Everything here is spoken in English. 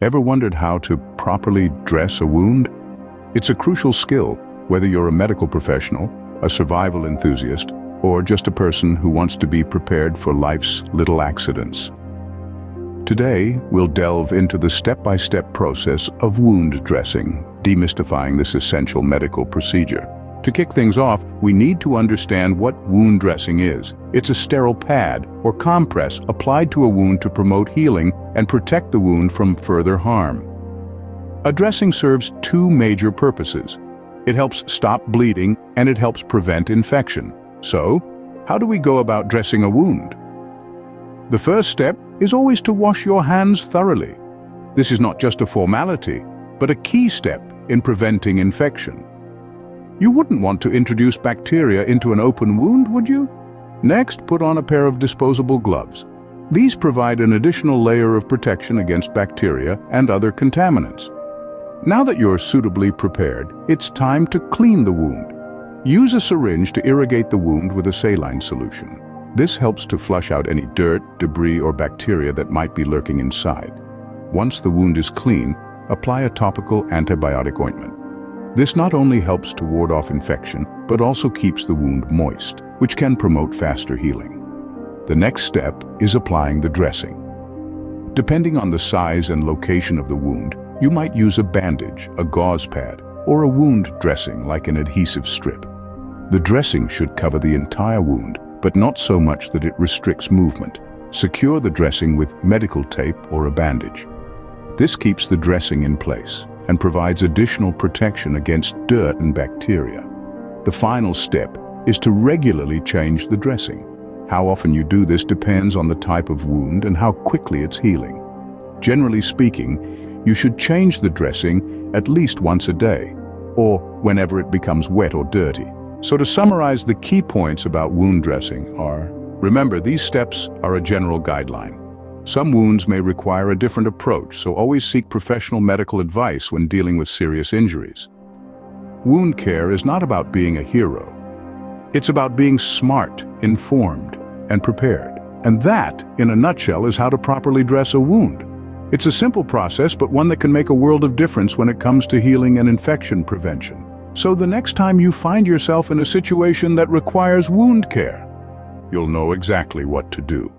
Ever wondered how to properly dress a wound? It's a crucial skill, whether you're a medical professional, a survival enthusiast, or just a person who wants to be prepared for life's little accidents. Today, we'll delve into the step-by-step process of wound dressing, demystifying this essential medical procedure. To kick things off, we need to understand what wound dressing is. It's a sterile pad or compress applied to a wound to promote healing and protect the wound from further harm. A dressing serves two major purposes. It helps stop bleeding and it helps prevent infection. So, how do we go about dressing a wound? The first step is always to wash your hands thoroughly. This is not just a formality, but a key step in preventing infection. You wouldn't want to introduce bacteria into an open wound, would you? Next, put on a pair of disposable gloves. These provide an additional layer of protection against bacteria and other contaminants. Now that you're suitably prepared, it's time to clean the wound. Use a syringe to irrigate the wound with a saline solution. This helps to flush out any dirt, debris, or bacteria that might be lurking inside. Once the wound is clean, apply a topical antibiotic ointment. This not only helps to ward off infection, but also keeps the wound moist, which can promote faster healing. The next step is applying the dressing. Depending on the size and location of the wound, you might use a bandage, a gauze pad, or a wound dressing like an adhesive strip. The dressing should cover the entire wound, but not so much that it restricts movement. Secure the dressing with medical tape or a bandage. This keeps the dressing in place and provides additional protection against dirt and bacteria. The final step is to regularly change the dressing. How often you do this depends on the type of wound and how quickly it's healing. Generally speaking, you should change the dressing at least once a day, or whenever it becomes wet or dirty. So to summarize, the key points about wound dressing are: remember, these steps are a general guideline. Some wounds may require a different approach, so always seek professional medical advice when dealing with serious injuries. Wound care is not about being a hero. It's about being smart, informed, and prepared. And that, in a nutshell, is how to properly dress a wound. It's a simple process, but one that can make a world of difference when it comes to healing and infection prevention. So the next time you find yourself in a situation that requires wound care, you'll know exactly what to do.